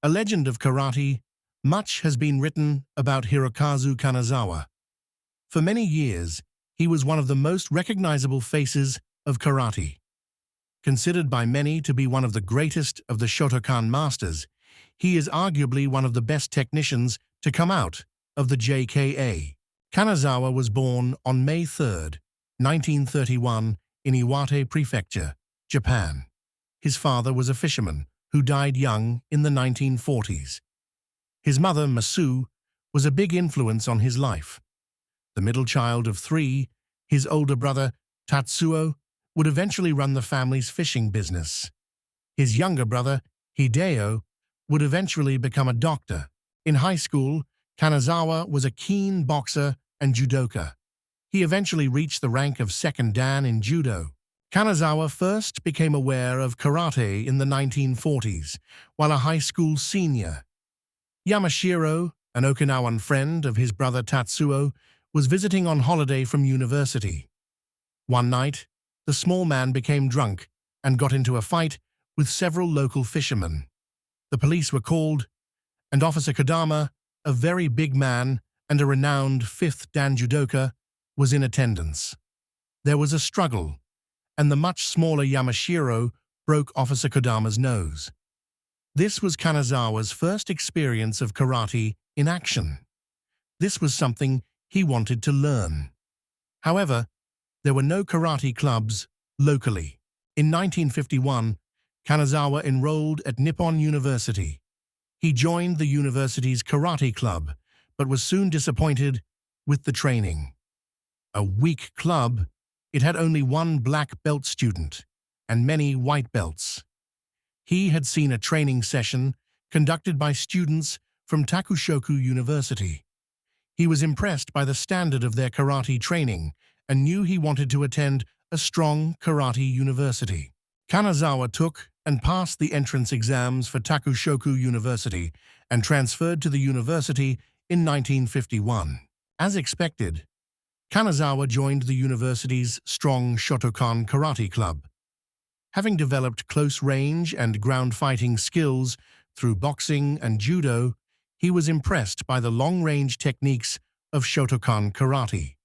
A legend of karate, much has been written about Hirokazu Kanazawa. For many years, he was one of the most recognizable faces of karate. Considered by many to be one of the greatest of the Shotokan Masters, he is arguably one of the best technicians to come out of the JKA. Kanazawa was born on May 3, 1931, in Iwate Prefecture, Japan. His father was a fisherman who died young in the 1940s. His mother, Masu, was a big influence on his life. The middle child of three, his older brother, Tatsuo, would eventually run the family's fishing business. His younger brother, Hideo, would eventually become a doctor. In high school, Kanazawa was a keen boxer and judoka. He eventually reached the rank of second dan in judo. Kanazawa first became aware of karate in the 1940s, while a high school senior. Yamashiro, an Okinawan friend of his brother Tatsuo, was visiting on holiday from university. One night, the small man became drunk and got into a fight with several local fishermen. The police were called, and Officer Kodama, a very big man and a renowned 5th Dan judoka, was in attendance. There was a struggle, and the much smaller Yamashiro broke Officer Kodama's nose. This was Kanazawa's first experience of karate in action. This was something he wanted to learn. However, there were no karate clubs locally. In 1951, Kanazawa enrolled at Nippon University. He joined the university's karate club, but was soon disappointed with the training. A weak club, it had only one black belt student and many white belts. He had seen a training session conducted by students from Takushoku University. He was impressed by the standard of their karate training and knew he wanted to attend a strong karate university. Kanazawa took and passed the entrance exams for Takushoku University and transferred to the university in 1951. As expected, Kanazawa joined the university's strong Shotokan Karate Club. Having developed close-range and ground-fighting skills through boxing and judo, he was impressed by the long-range techniques of Shotokan Karate.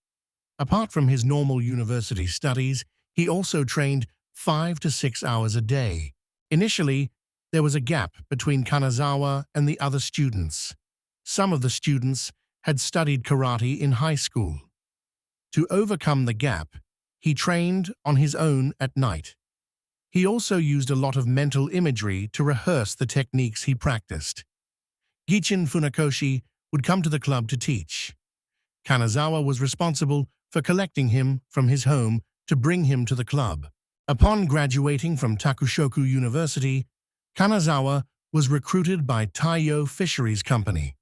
Apart from his normal university studies, he also trained 5 to 6 hours a day. Initially, there was a gap between Kanazawa and the other students. Some of the students had studied karate in high school. To overcome the gap, he trained on his own at night. He also used a lot of mental imagery to rehearse the techniques he practiced. Gichin Funakoshi would come to the club to teach. Kanazawa was responsible for collecting him from his home to bring him to the club. Upon graduating from Takushoku University, Kanazawa was recruited by Taiyo Fisheries Company.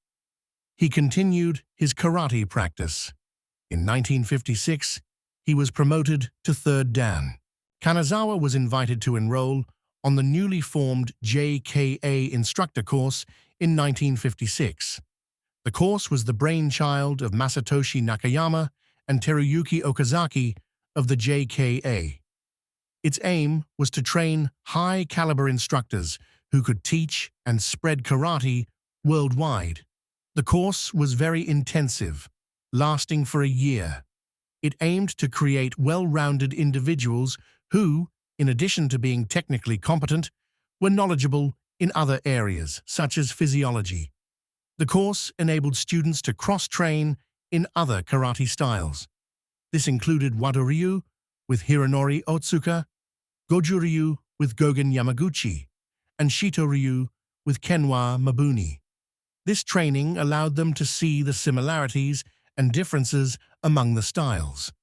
He continued his karate practice. In 1956, he was promoted to 3rd Dan. Kanazawa was invited to enroll on the newly formed JKA Instructor course in 1956. The course was the brainchild of Masatoshi Nakayama and Teruyuki Okazaki of the JKA. Its aim was to train high-caliber instructors who could teach and spread karate worldwide. The course was very intensive, lasting for a year. It aimed to create well-rounded individuals who, in addition to being technically competent, were knowledgeable in other areas, such as physiology. The course enabled students to cross-train in other karate styles. This included Wado-ryu with Hironori Otsuka, Goju-ryu with Gogen Yamaguchi, and Shito-ryu with Kenwa Mabuni. This training allowed them to see the similarities and differences among the styles.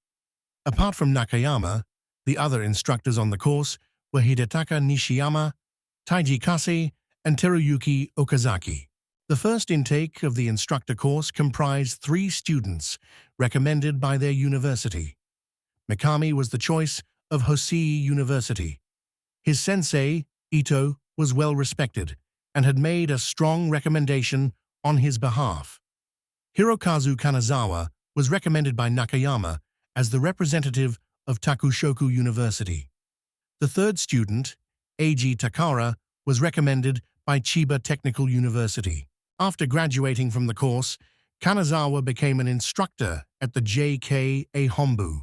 Apart from Nakayama, the other instructors on the course were Hidetaka Nishiyama, Taiji Kase, and Teruyuki Okazaki. The first intake of the instructor course comprised 3 students recommended by their university. Mikami was the choice of Hosei University. His sensei, Ito, was well respected and had made a strong recommendation on his behalf. Hirokazu Kanazawa was recommended by Nakayama as the representative of Takushoku University. The third student, Eiji Takara, was recommended by Chiba Technical University. After graduating from the course, Kanazawa became an instructor at the JKA Hombu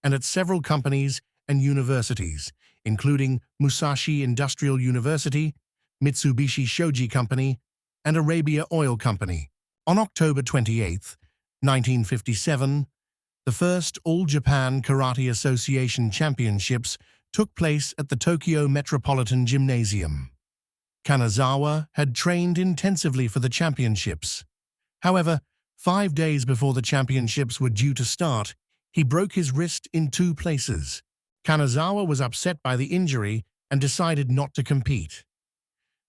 and at several companies and universities, including Musashi Industrial University, Mitsubishi Shoji Company, and Arabia Oil Company. On October 28, 1957, the first All-Japan Karate Association Championships took place at the Tokyo Metropolitan Gymnasium. Kanazawa had trained intensively for the championships. However, 5 days before the championships were due to start, he broke his wrist in 2 places. Kanazawa was upset by the injury and decided not to compete.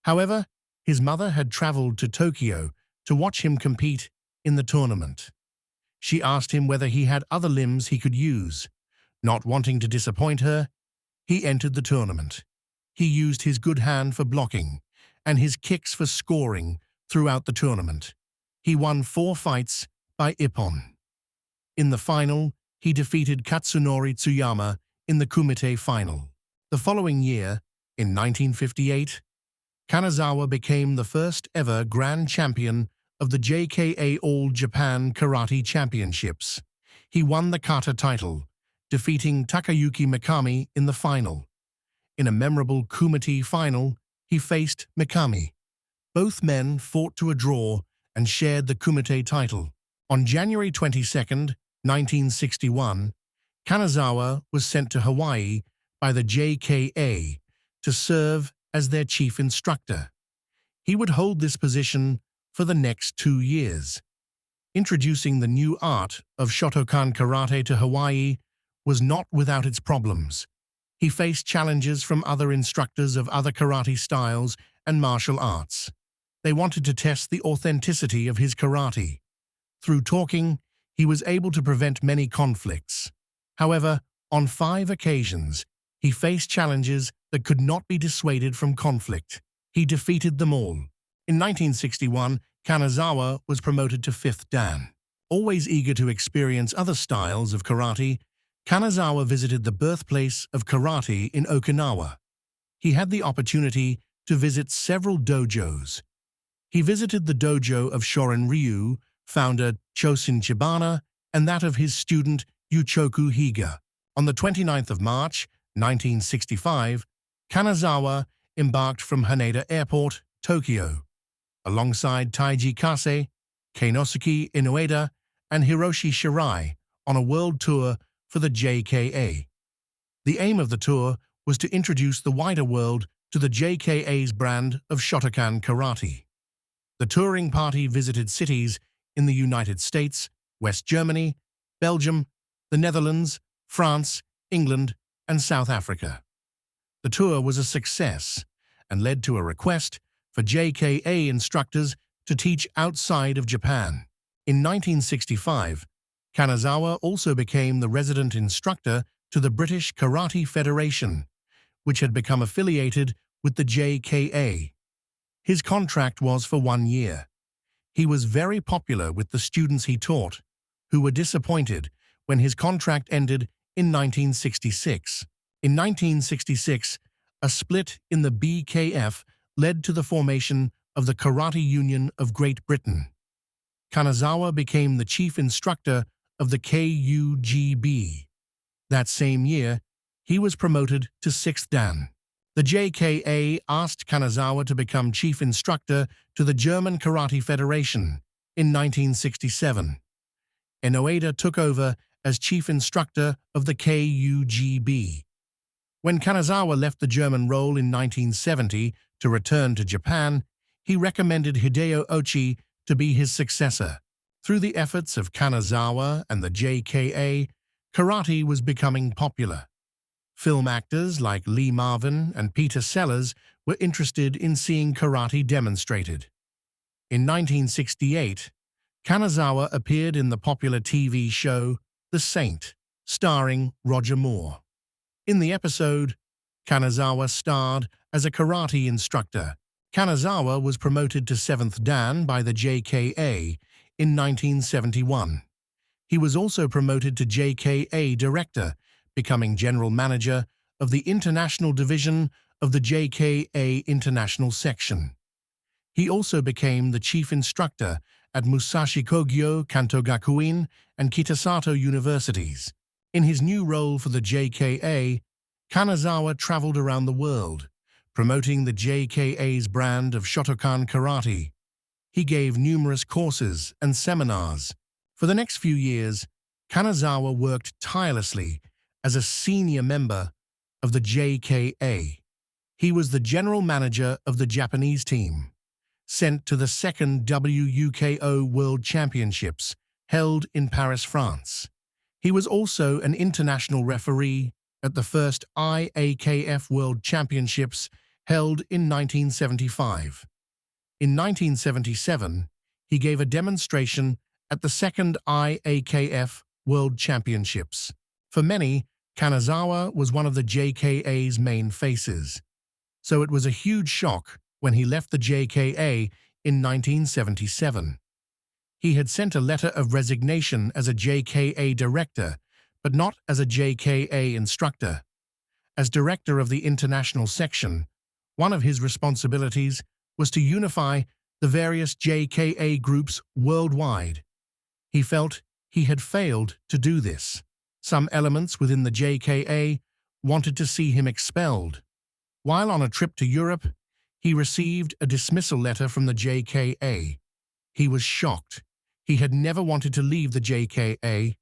However, his mother had traveled to Tokyo to watch him compete in the tournament. She asked him whether he had other limbs he could use. Not wanting to disappoint her, he entered the tournament. He used his good hand for blocking and his kicks for scoring throughout the tournament. He won 4 fights by ippon. In the final, he defeated Katsunori Tsuyama in the Kumite final. The following year, in 1958, Kanazawa became the first ever Grand Champion of the JKA All Japan Karate Championships. He won the kata title, defeating Takayuki Mikami in the final. In a memorable Kumite final, he faced Mikami. Both men fought to a draw and shared the Kumite title. On January 22, 1961, Kanazawa was sent to Hawaii by the JKA to serve as their chief instructor. He would hold this position for the next 2 years. Introducing the new art of Shotokan karate to Hawaii was not without its problems. He faced challenges from other instructors of other karate styles and martial arts. They wanted to test the authenticity of his karate. Through talking, he was able to prevent many conflicts. However, on 5 occasions, he faced challenges that could not be dissuaded from conflict. He defeated them all. In 1961, Kanazawa was promoted to 5th Dan. Always eager to experience other styles of karate, Kanazawa visited the birthplace of karate in Okinawa. He had the opportunity to visit several dojos. He visited the dojo of Shorin Ryu, founder Chosin Chibana, and that of his student Yuchoku Higa. On the 29th of March, 1965, Kanazawa embarked from Haneda Airport, Tokyo, alongside Taiji Kase, Keinosuke Inoue, and Hiroshi Shirai on a world tour for the JKA. The aim of the tour was to introduce the wider world to the JKA's brand of Shotokan karate. The touring party visited cities in the United States, West Germany, Belgium, the Netherlands, France, England, and South Africa. The tour was a success and led to a request for JKA instructors to teach outside of Japan. In 1965, Kanazawa also became the resident instructor to the British Karate Federation, which had become affiliated with the JKA. His contract was for 1 year. He was very popular with the students he taught, who were disappointed when his contract ended in 1966. In 1966, a split in the BKF led to the formation of the Karate Union of Great Britain. Kanazawa became the chief instructor of the KUGB. That same year, he was promoted to 6th Dan. The JKA asked Kanazawa to become chief instructor to the German Karate Federation in 1967. Inoue took over as chief instructor of the KUGB. When Kanazawa left the German role in 1970 to return to Japan, he recommended Hideo Ochi to be his successor. Through the efforts of Kanazawa and the JKA, karate was becoming popular. Film actors like Lee Marvin and Peter Sellers were interested in seeing karate demonstrated. In 1968, Kanazawa appeared in the popular TV show The Saint, starring Roger Moore. In the episode, Kanazawa starred as a karate instructor. Kanazawa was promoted to 7th Dan by the JKA in 1971. He was also promoted to JKA director, becoming general manager of the international division of the JKA International Section. He also became the chief instructor at Musashi Kogyo Kantogakuin and Kitasato universities. In his new role for the JKA, Kanazawa traveled around the world, promoting the JKA's brand of Shotokan karate. He gave numerous courses and seminars. For the next few years, Kanazawa worked tirelessly as a senior member of the JKA. He was the general manager of the Japanese team, sent to the second WUKO World Championships held in Paris, France. He was also an international referee at the first IAKF World Championships held in 1975. In 1977, he gave a demonstration at the second IAKF World Championships. For many, Kanazawa was one of the JKA's main faces, so it was a huge shock when he left the JKA in 1977. He had sent a letter of resignation as a JKA director, but not as a JKA instructor. As director of the international section, one of his responsibilities was to unify the various JKA groups worldwide. He felt he had failed to do this. Some elements within the JKA wanted to see him expelled. While on a trip to Europe, he received a dismissal letter from the JKA. He was shocked. He had never wanted to leave the JKA.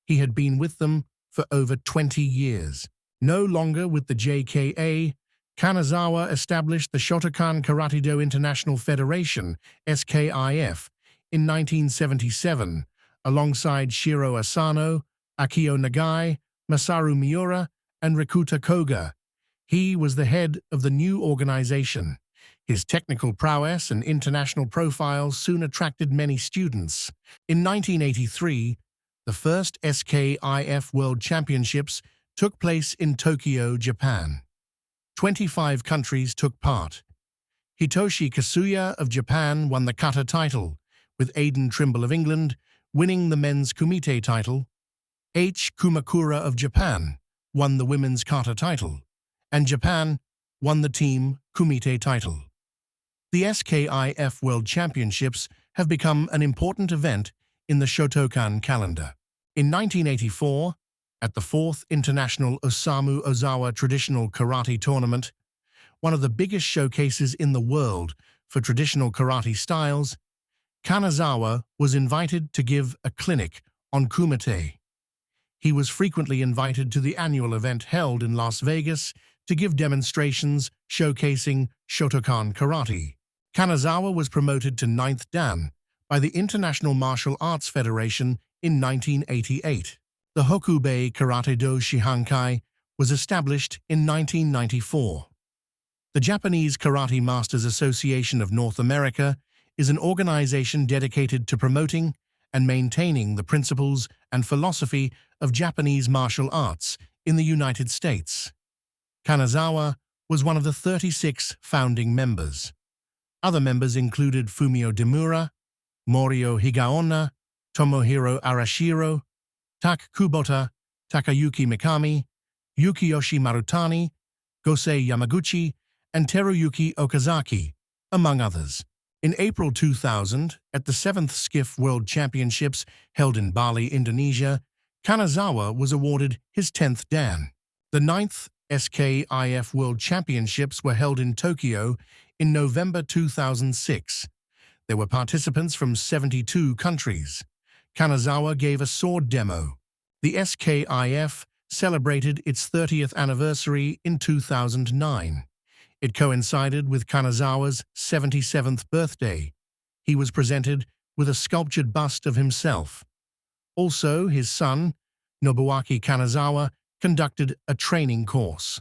He had been with them for over 20 years. No longer with the JKA, Kanazawa established the Shotokan Karate-Do International Federation, SKIF, in 1977, alongside Shiro Asano, Akio Nagai, Masaru Miura, and Rikuta Koga. He was the head of the new organization. His technical prowess and international profile soon attracted many students. In 1983, the first SKIF World Championships took place in Tokyo, Japan. 25 countries took part. Hitoshi Kasuya of Japan won the kata title, with Aidan Trimble of England winning the men's kumite title. H. Kumakura of Japan won the women's kata title, and Japan won the team kumite title. The SKIF World Championships have become an important event in the Shotokan calendar. In 1984, at the 4th International Osamu Ozawa Traditional Karate Tournament, one of the biggest showcases in the world for traditional karate styles, Kanazawa was invited to give a clinic on kumite. He was frequently invited to the annual event held in Las Vegas to give demonstrations showcasing Shotokan karate. Kanazawa was promoted to 9th Dan by the International Martial Arts Federation in 1988. The Hokubei Karate-Do Shihankai was established in 1994. The Japanese Karate Masters Association of North America is an organization dedicated to promoting and maintaining the principles and philosophy of Japanese martial arts in the United States. Kanazawa was one of the 36 founding members. Other members included Fumio Demura, Morio Higaonna, Tomohiro Arashiro, Tak Kubota, Takayuki Mikami, Yukiyoshi Marutani, Gosei Yamaguchi, and Teruyuki Okazaki, among others. In April 2000, at the 7th SKIF World Championships held in Bali, Indonesia, Kanazawa was awarded his 10th Dan. The 9th SKIF World Championships were held in Tokyo in November 2006. There were participants from 72 countries. Kanazawa gave a sword demo. The SKIF celebrated its 30th anniversary in 2009. It coincided with Kanazawa's 77th birthday. He was presented with a sculptured bust of himself. Also, his son, Nobuaki Kanazawa, conducted a training course.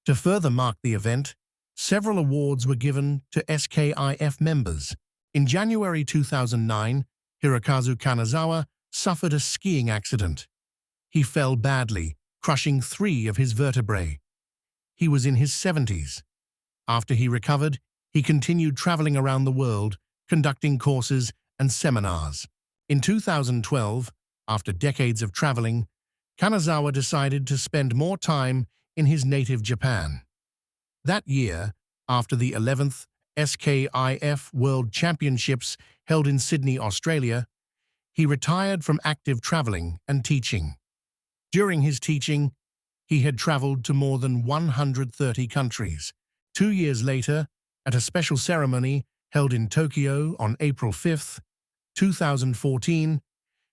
To further mark the event, several awards were given to SKIF members. In January 2009, Hirokazu Kanazawa suffered a skiing accident. He fell badly, crushing 3 of his vertebrae. He was in his 70s. After he recovered, he continued traveling around the world, conducting courses and seminars. In 2012, after decades of traveling, Kanazawa decided to spend more time in his native Japan. That year, after the 11th SKIF World Championships held in Sydney, Australia, he retired from active traveling and teaching. During his teaching, he had traveled to more than 130 countries. 2 years later, at a special ceremony held in Tokyo on April 5, 2014,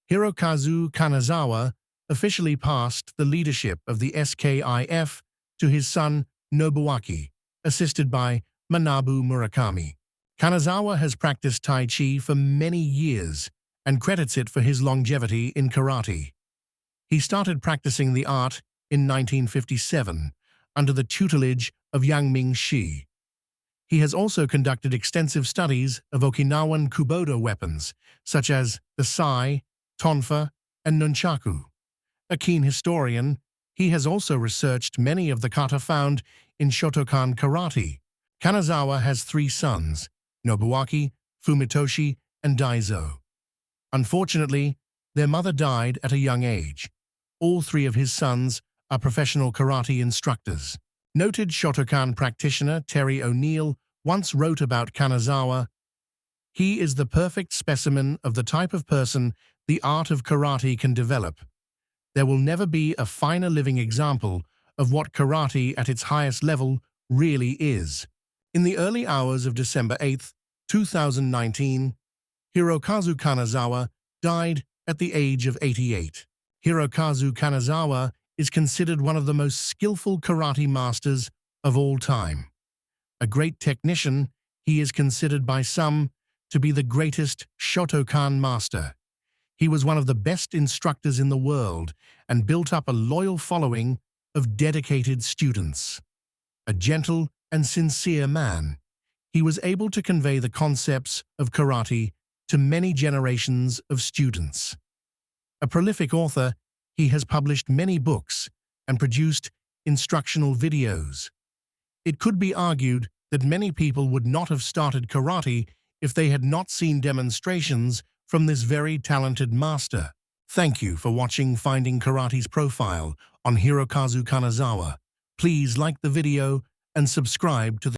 Hirokazu Kanazawa officially passed the leadership of the SKIF to his son Nobuaki, assisted by Manabu Murakami. Kanazawa has practiced Tai Chi for many years and credits it for his longevity in karate. He started practicing the art in 1957 under the tutelage of Yang Ming Shi. He has also conducted extensive studies of Okinawan Kubodo weapons, such as the sai, tonfa, and nunchaku. A keen historian, he has also researched many of the kata found in Shotokan karate. Kanazawa has 3 sons, Nobuaki, Fumitoshi, and Daizo. Unfortunately, their mother died at a young age. All 3 of his sons are professional karate instructors. Noted Shotokan practitioner Terry O'Neill once wrote about Kanazawa, "He is the perfect specimen of the type of person the art of karate can develop. There will never be a finer living example of what karate at its highest level really is." In the early hours of December 8, 2019, Hirokazu Kanazawa died at the age of 88. Hirokazu Kanazawa is considered one of the most skillful karate masters of all time. A great technician, he is considered by some to be the greatest Shotokan master. He was one of the best instructors in the world and built up a loyal following of dedicated students. A gentle and sincere man, he was able to convey the concepts of karate to many generations of students. A prolific author, he has published many books and produced instructional videos. It could be argued that many people would not have started karate if they had not seen demonstrations from this very talented master. Thank you for watching Finding Karate's profile on Hirokazu Kanazawa. Please like the video and subscribe to the